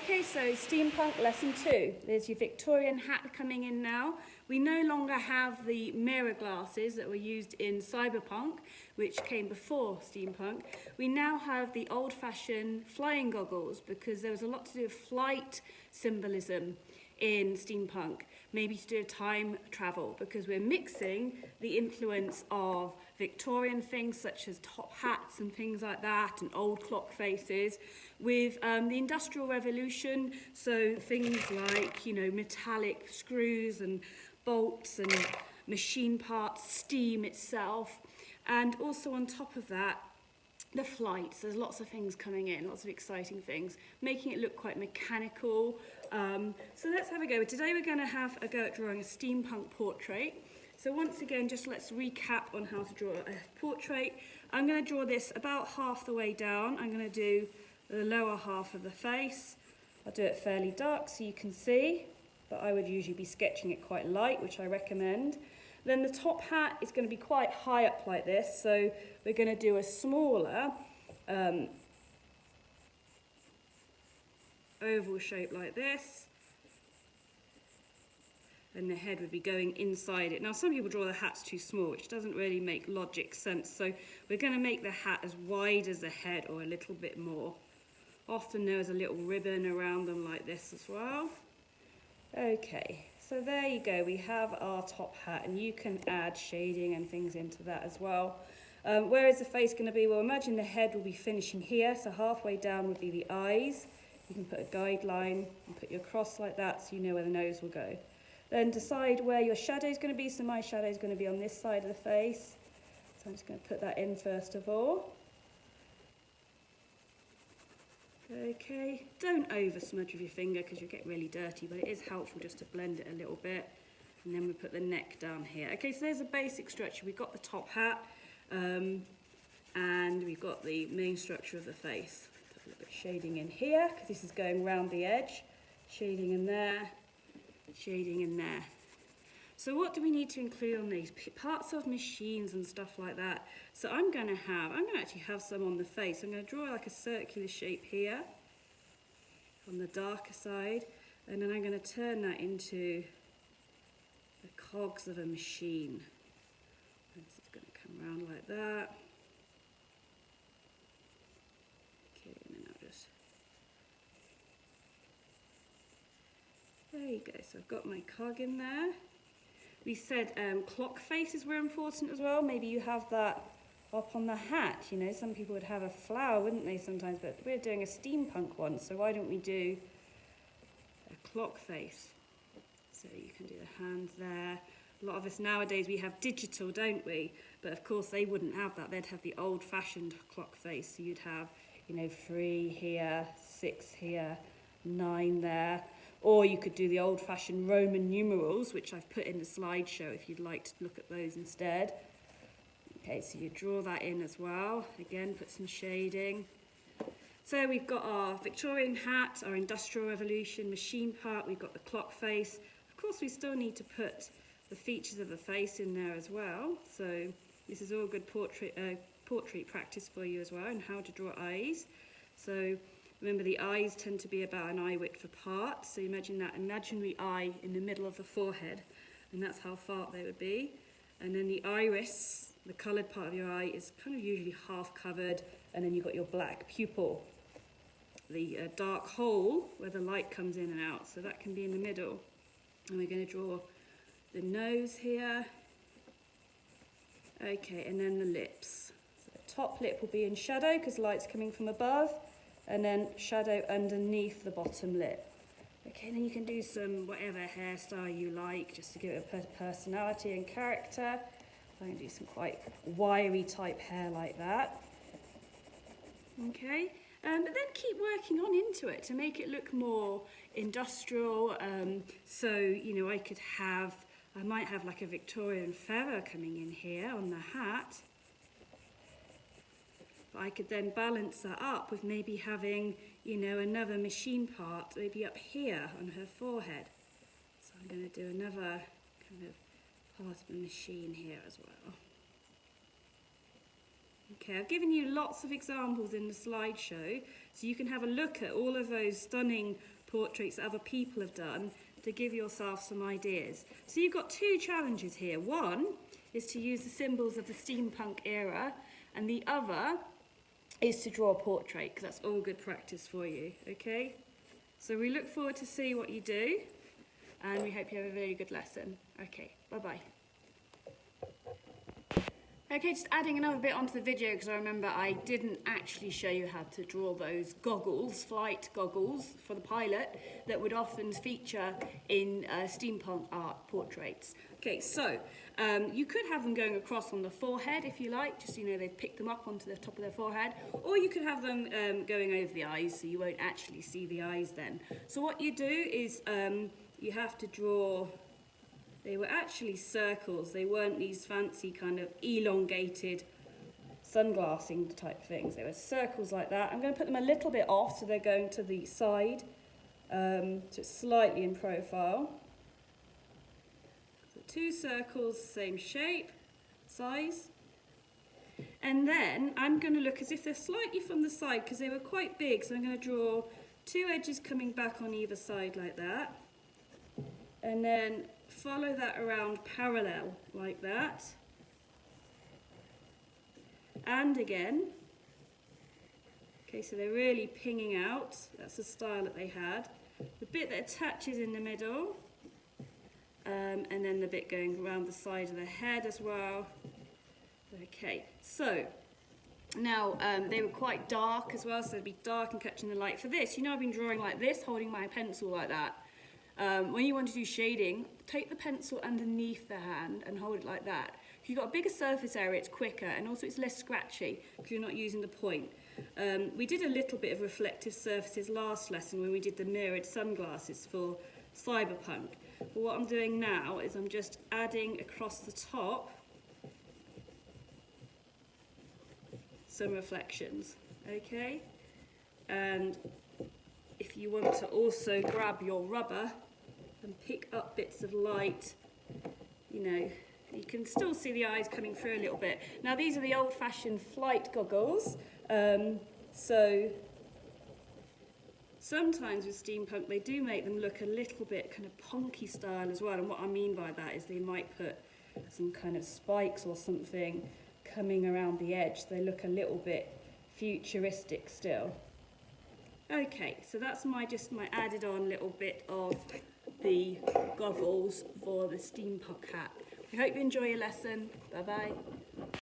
Okay, so Steampunk Lesson 2. There's your Victorian hat coming in now. We no longer have the mirror glasses that were used in Cyberpunk, which came before Steampunk. We now have the old-fashioned flying goggles because there was a lot to do with flight symbolism in Steampunk, maybe to do with time travel, because we're mixing the influence of Victorian things such as top hats and things like that and old clock faces with the Industrial Revolution, so things like, metallic screws and bolts and machine parts, steam itself, and also on top of that, the flights. There's lots of things coming in, lots of exciting things, making it look quite mechanical. So let's have a go. Today we're going to have a go at drawing a steampunk portrait. So once again, just let's recap on how to draw a portrait. I'm going to draw this about half the way down. I'm going to do the lower half of the face. I'll do it fairly dark so you can see, but I would usually be sketching it quite light, which I recommend. Then the top hat is going to be quite high up like this, so we're going to do a smaller oval shape like this, and the head would be going inside it. Now some people draw the hats too small, which doesn't really make logic sense, so we're going to make the hat as wide as the head or a little bit more. Often there is a little ribbon around them like this as well. Okay, so there you go, we have our top hat, and you can add shading and things into that as well. Where is the face going to be? Well, imagine the head will be finishing here, so halfway down would be the eyes. You can put a guideline and put your cross like that so you know where the nose will go. Then decide where your shadow is going to be, so my shadow is going to be on this side of the face. So I'm just going to put that in first of all. Okay, don't over smudge with your finger because you'll get really dirty, but it is helpful just to blend it a little bit. And then we put the neck down here. Okay, so there's a basic structure. We've got the top hat and we've got the main structure of the face. Put a little bit of shading in here because this is going round the edge. Shading in there, shading in there. So what do we need to include on these? Parts of machines and stuff like that. So I'm going to actually have some on the face. I'm going to draw like a circular shape here on the darker side, and then I'm going to turn that into the cogs of a machine. And this is going to come around like that. Okay, and then I'll just... There you go, so I've got my cog in there. We said clock faces were important as well. Maybe you have that up on the hat. Some people would have a flower, wouldn't they, sometimes? But we're doing a steampunk one, so why don't we do a clock face? So you can do the hands there. A lot of us nowadays, we have digital, don't we? But of course, they wouldn't have that. They'd have the old-fashioned clock face. So you'd have, 3 here, 6 here, 9 there. Or you could do the old-fashioned Roman numerals, which I've put in the slideshow if you'd like to look at those instead. Okay, so you draw that in as well. Again, put some shading. So we've got our Victorian hat, our Industrial Revolution machine part, we've got the clock face. Of course, we still need to put the features of the face in there as well. So this is all good portrait practice for you as well, and how to draw eyes. So remember, the eyes tend to be about an eye width apart, so imagine that imaginary eye in the middle of the forehead, and that's how far they would be. And then the iris, the coloured part of your eye, is kind of usually half covered, and then you've got your black pupil, the dark hole where the light comes in and out, so that can be in the middle. And we're going to draw the nose here. Okay, and then the lips. So the top lip will be in shadow because light's coming from above, and then shadow underneath the bottom lip. Okay, then you can do some whatever hairstyle you like, just to give it a personality and character. I'm going to do some quite wiry type hair like that. Okay, but then keep working on into it to make it look more industrial. So, I might have like a Victorian feather coming in here on the hat. But I could then balance that up with maybe having, another machine part maybe up here on her forehead. So I'm going to do another kind of part of the machine here as well. Okay, I've given you lots of examples in the slideshow, so you can have a look at all of those stunning portraits that other people have done to give yourself some ideas. So you've got two challenges here. One is to use the symbols of the steampunk era, and the other is to draw a portrait, because that's all good practice for you, okay? So we look forward to see what you do, and we hope you have a very good lesson. Okay, bye-bye. Okay, just adding another bit onto the video, because I remember I didn't actually show you how to draw those goggles, flight goggles for the pilot, that would often feature in steampunk art portraits. Okay, so you could have them going across on the forehead if you like, just they've picked them up onto the top of their forehead, or you could have them going over the eyes, so you won't actually see the eyes then. So what you do is you have to draw. They were actually circles, they weren't these fancy kind of elongated sunglassing type things. They were circles like that. I'm going to put them a little bit off so they're going to the side, so it's slightly in profile. So 2 circles, same shape, size. And then I'm going to look as if they're slightly from the side because they were quite big, so I'm going to draw 2 edges coming back on either side like that. And then follow that around parallel like that, and again. Okay, so they're really pinging out. That's the style that they had. The bit that attaches in the middle, and then the bit going around the side of the head as well. Okay, so now they were quite dark as well, so they'd be dark and catching the light. For this, I've been drawing like this, holding my pencil like that. When you want to do shading, take the pencil underneath the hand and hold it like that. If you've got a bigger surface area, it's quicker, and also it's less scratchy because you're not using the point. We did a little bit of reflective surfaces last lesson when we did the mirrored sunglasses for Cyberpunk. But what I'm doing now is I'm just adding across the top some reflections, okay? And if you want to also grab your rubber and pick up bits of light, you can still see the eyes coming through a little bit. Now these are the old-fashioned flight goggles, so sometimes with steampunk they do make them look a little bit kind of punky style as well, and what I mean by that is they might put some kind of spikes or something coming around the edge, so they look a little bit futuristic still. Okay, so that's my added on little bit of the goggles for the steampunk hat. I hope you enjoy your lesson. Bye bye.